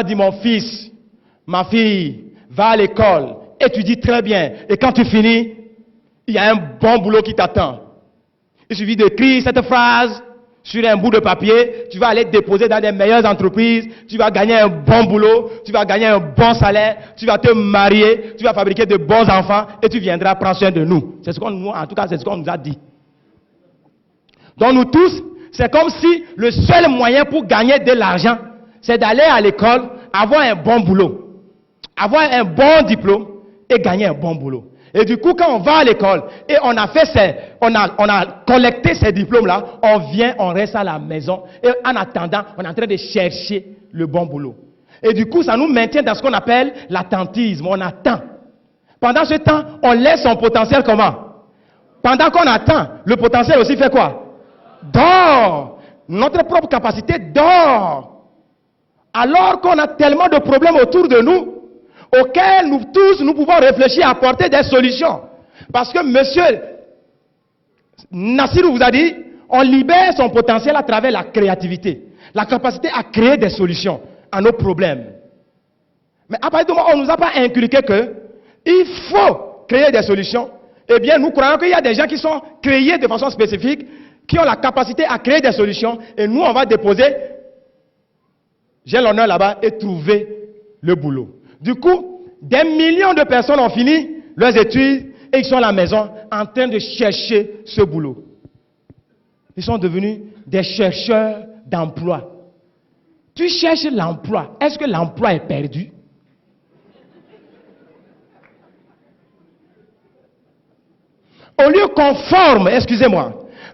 dit mon fils, ma fille, va à l'école, étudie très bien, et quand tu finis, il y a un bon boulot qui t'attend. Il suffit d'écrire cette phrase sur un bout de papier, tu vas aller déposer dans les meilleures entreprises, tu vas gagner un bon boulot, tu vas gagner un bon salaire, tu vas te marier, tu vas fabriquer de bons enfants, et tu viendras prendre soin de nous. C'est ce qu'on nous, en tout cas, c'est ce qu'on nous a dit. Donc nous tous, c'est comme si le seul moyen pour gagner de l'argent, c'est d'aller à l'école, avoir un bon boulot, avoir un bon diplôme et gagner un bon boulot. Et du coup, quand on va à l'école et on a collecté ces diplômes-là, on vient, on reste à la maison et en attendant, on est en train de chercher le bon boulot. Et du coup, ça nous maintient dans ce qu'on appelle l'attentisme. On attend. Pendant ce temps, on laisse son potentiel comment? Pendant qu'on attend, le potentiel aussi fait quoi? Dort. Notre propre capacité dort. Alors qu'on a tellement de problèmes autour de nous, auxquels nous tous, nous pouvons réfléchir, apporter des solutions. Parce que monsieur Nassirou vous a dit, on libère son potentiel à travers la créativité, la capacité à créer des solutions à nos problèmes. Mais à partir du moment où on ne nous a pas inculqué que il faut créer des solutions, eh bien nous croyons qu'il y a des gens qui sont créés de façon spécifique, qui ont la capacité à créer des solutions, et nous on va déposer, j'ai l'honneur là-bas, et trouver le boulot. Du coup, des millions de personnes ont fini leurs études et ils sont à la maison en train de chercher ce boulot. Ils sont devenus des chercheurs d'emploi. Tu cherches l'emploi. Est-ce que l'emploi est perdu? Au lieu qu'on forme, excusez-moi,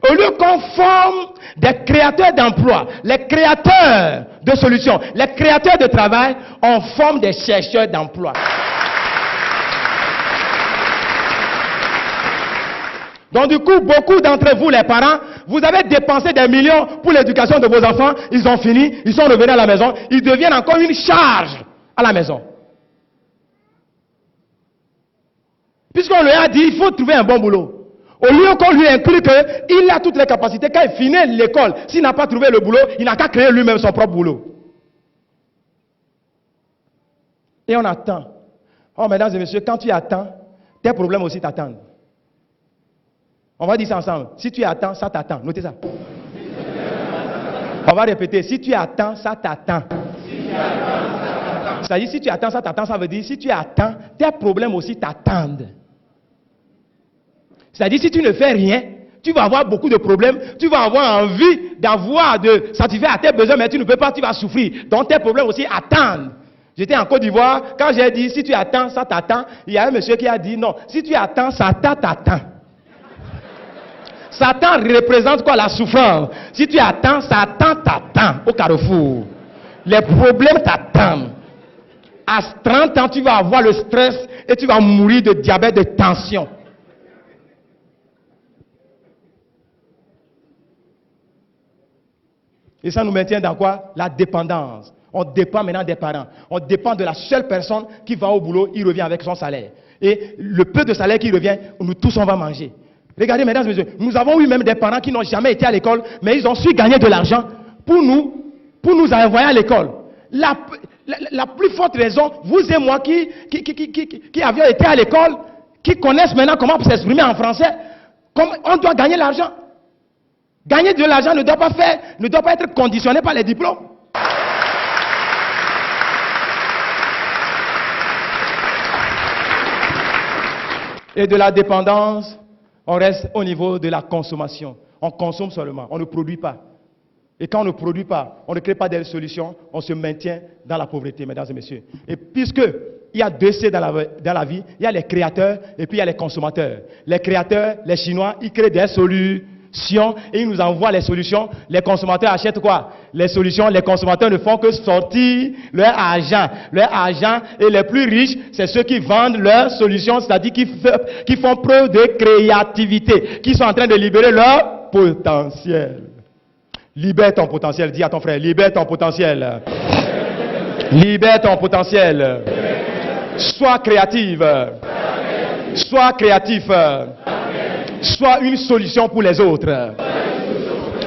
au lieu qu'on forme des créateurs d'emplois, les créateurs de solutions, les créateurs de travail, on forme des chercheurs d'emplois. Donc du coup, beaucoup d'entre vous, les parents, vous avez dépensé des millions pour l'éducation de vos enfants, ils ont fini, ils sont revenus à la maison, ils deviennent encore une charge à la maison. Puisqu'on lui a dit, il faut trouver un bon boulot. Au lieu qu'on lui inculque qu'il a toutes les capacités, quand il finit l'école, s'il n'a pas trouvé le boulot, il n'a qu'à créer lui-même son propre boulot. Et on attend. Oh, mesdames et messieurs, quand tu attends, tes problèmes aussi t'attendent. On va dire ça ensemble. Si tu attends, ça t'attend. Notez ça. On va répéter. Si tu attends, ça t'attend. C'est-à-dire, si tu attends, ça t'attend, ça veut dire, si tu attends, tes problèmes aussi t'attendent. C'est-à-dire, si tu ne fais rien, tu vas avoir beaucoup de problèmes, tu vas avoir envie de satisfaire à tes besoins, mais tu ne peux pas, tu vas souffrir. Donc, tes problèmes aussi attendent. J'étais en Côte d'Ivoire, quand j'ai dit, si tu attends, ça t'attend, il y a un monsieur qui a dit, non, si tu attends, Satan t'attend. Satan représente quoi? La souffrance. Si tu attends, Satan t'attend au carrefour. Les problèmes t'attendent. À 30 ans, tu vas avoir le stress et tu vas mourir de diabète, de tension. Et ça nous maintient dans quoi? La dépendance. On dépend maintenant des parents. On dépend de la seule personne qui va au boulot, il revient avec son salaire. Et le peu de salaire qui revient, nous tous on va manger. Regardez, mesdames et messieurs, nous avons eu même des parents qui n'ont jamais été à l'école, mais ils ont su gagner de l'argent pour nous envoyer à l'école. La plus forte raison, vous et moi qui avions été à l'école, qui connaissent maintenant comment s'exprimer en français, on doit gagner l'argent. Gagner de l'argent ne doit pas être conditionné par les diplômes. Et de la dépendance, on reste au niveau de la consommation. On consomme seulement, on ne produit pas. Et quand on ne produit pas, on ne crée pas des solutions, on se maintient dans la pauvreté, mesdames et messieurs. Et puisque il y a deux C dans la vie, il y a les créateurs et puis il y a les consommateurs. Les créateurs, les Chinois, ils créent des solutions et ils nous envoient les solutions. Les consommateurs achètent quoi? Les solutions. Les consommateurs ne font que sortir leur argent. Leur argent, et les plus riches, c'est ceux qui vendent leurs solutions, c'est-à-dire qui font preuve de créativité, qui sont en train de libérer leur potentiel. Libère ton potentiel. Dis à ton frère, libère ton potentiel. Libère ton potentiel. Sois créative. Sois créatif. Sois une solution pour les autres.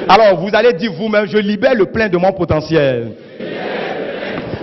Alors, vous allez dire vous-même, je libère le plein de mon potentiel.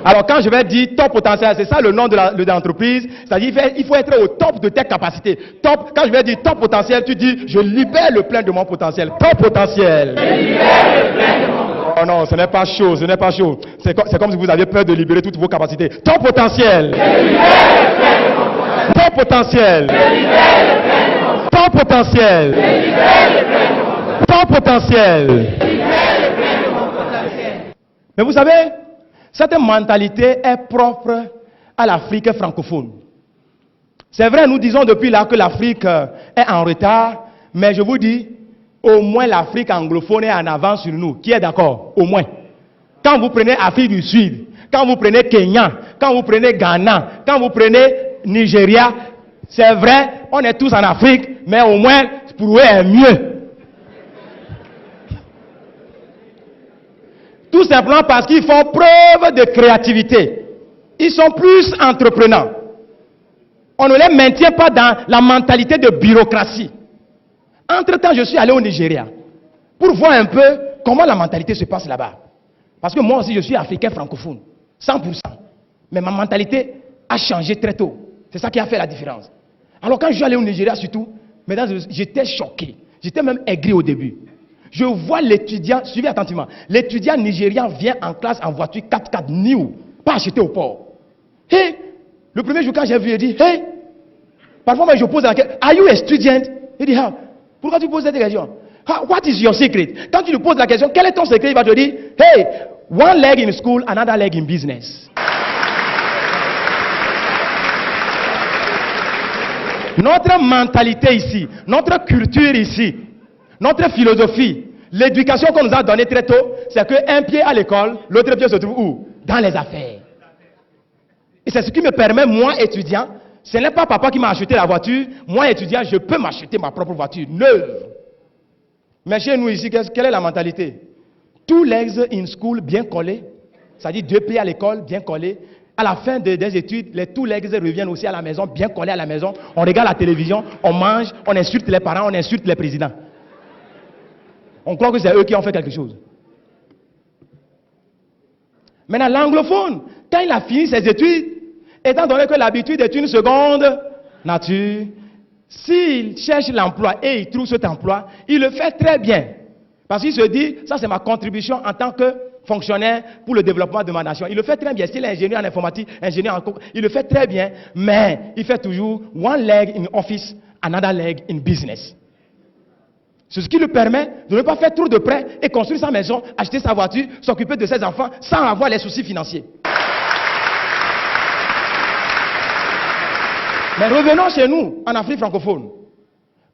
Alors quand je vais dire top potentiel, c'est ça le nom de l'entreprise. C'est-à-dire il faut être au top de tes capacités. Top, quand je vais dire top potentiel, tu dis je libère le plein de mon potentiel. Top potentiel. Je libère le plein de mon potentiel. Oh non, ce n'est pas chaud, ce n'est pas chaud. C'est comme si vous aviez peur de libérer toutes vos capacités. Top potentiel. Je libère le plein de mon potentiel. Top potentiel. Je libère le plein de mon potentiel. Top potentiel. Je libère le plein de mon potentiel. Top potentiel. Je libère le plein de mon potentiel. Mais vous savez, cette mentalité est propre à l'Afrique francophone. C'est vrai, nous disons depuis là que l'Afrique est en retard, mais je vous dis, au moins l'Afrique anglophone est en avance sur nous. Qui est d'accord? Au moins. Quand vous prenez Afrique du Sud, quand vous prenez Kenya, quand vous prenez Ghana, quand vous prenez Nigeria, c'est vrai, on est tous en Afrique, mais au moins, pour eux, est mieux. Tout simplement parce qu'ils font preuve de créativité. Ils sont plus entreprenants. On ne les maintient pas dans la mentalité de bureaucratie. Entre-temps, je suis allé au Nigeria pour voir un peu comment la mentalité se passe là-bas. Parce que moi aussi, je suis africain francophone, 100%. Mais ma mentalité a changé très tôt. C'est ça qui a fait la différence. Alors quand je suis allé au Nigeria surtout, mesdames, j'étais choqué. J'étais même aigri au début. Je vois l'étudiant, suivez attentivement, l'étudiant nigérian vient en classe en voiture 4x4 new, pas acheté au port. Hey, le premier jour quand j'ai vu, il dit, hey, parfois moi je pose la question, are you a student? Il dit, ah, pourquoi tu poses cette question? What is your secret? Quand tu lui poses la question, quel est ton secret? Il va te dire, hey, one leg in school, another leg in business. Notre mentalité ici, notre culture ici, notre philosophie, l'éducation qu'on nous a donnée très tôt, c'est qu'un pied à l'école, l'autre pied se trouve où? Dans les affaires. Et c'est ce qui me permet, moi étudiant, ce n'est pas papa qui m'a acheté la voiture, moi étudiant, je peux m'acheter ma propre voiture, neuve. Mais chez nous ici, quelle est la mentalité? Two legs in school, bien collés, c'est-à-dire 2 pieds à l'école, bien collés. À la fin des études, les two legs reviennent aussi à la maison, bien collés à la maison. On regarde la télévision, on mange, on insulte les parents, on insulte les présidents. On croit que c'est eux qui ont fait quelque chose. Maintenant, l'anglophone, quand il a fini ses études, étant donné que l'habitude est une seconde nature, s'il cherche l'emploi et il trouve cet emploi, il le fait très bien. Parce qu'il se dit, ça c'est ma contribution en tant que fonctionnaire pour le développement de ma nation. Il le fait très bien. S'il est ingénieur en informatique, ingénieur en... il le fait très bien, mais il fait toujours one leg in office, another leg in business. C'est ce qui lui permet de ne pas faire trop de prêts et construire sa maison, acheter sa voiture, s'occuper de ses enfants sans avoir les soucis financiers. Mais revenons chez nous, en Afrique francophone.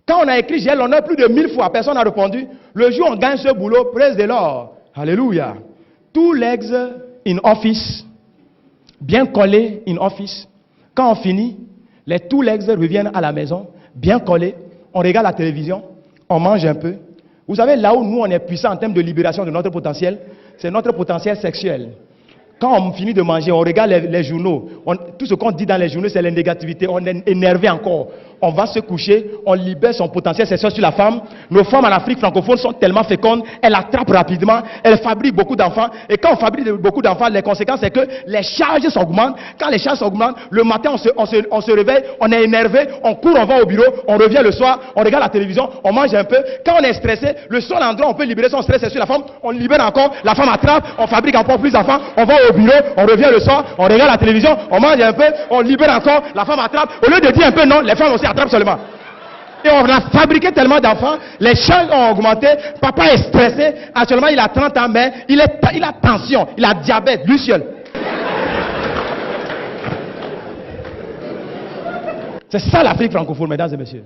Quand on a écrit j'ai l'honneur plus de 1000 fois, personne n'a répondu. Le jour où on gagne ce boulot, praise the Lord. Alléluia. Two legs in office, bien collés in office. Quand on finit, les two legs reviennent à la maison, bien collés. On regarde la télévision, on mange un peu. Vous savez, là où nous on est puissant en termes de libération de notre potentiel, c'est notre potentiel sexuel. Quand on finit de manger, on regarde les journaux. Tout ce qu'on dit dans les journaux, c'est la négativité. On est énervé encore. On va se coucher, on libère son potentiel sexuel sur la femme. Nos femmes en Afrique francophone sont tellement fécondes, elles attrapent rapidement, elles fabriquent beaucoup d'enfants. Et quand on fabrique beaucoup d'enfants, les conséquences, c'est que les charges s'augmentent. Quand les charges s'augmentent, le matin, on se réveille, on est énervé, on court, on va au bureau, on revient le soir, on regarde la télévision, on mange un peu. Quand on est stressé, le seul endroit où on peut libérer son stress, c'est sur la femme. On libère encore, la femme attrape, on fabrique encore plus d'enfants, on va au bureau, on revient le soir, on regarde la télévision, on mange un peu, on libère encore, la femme attrape. Au lieu de dire un peu non, les femmes aussi attrapent seulement. Et on a fabriqué tellement d'enfants, les charges ont augmenté, papa est stressé, actuellement il a 30 ans, mais il a tension, il a diabète, lui seul. C'est ça l'Afrique francophone, mesdames et messieurs.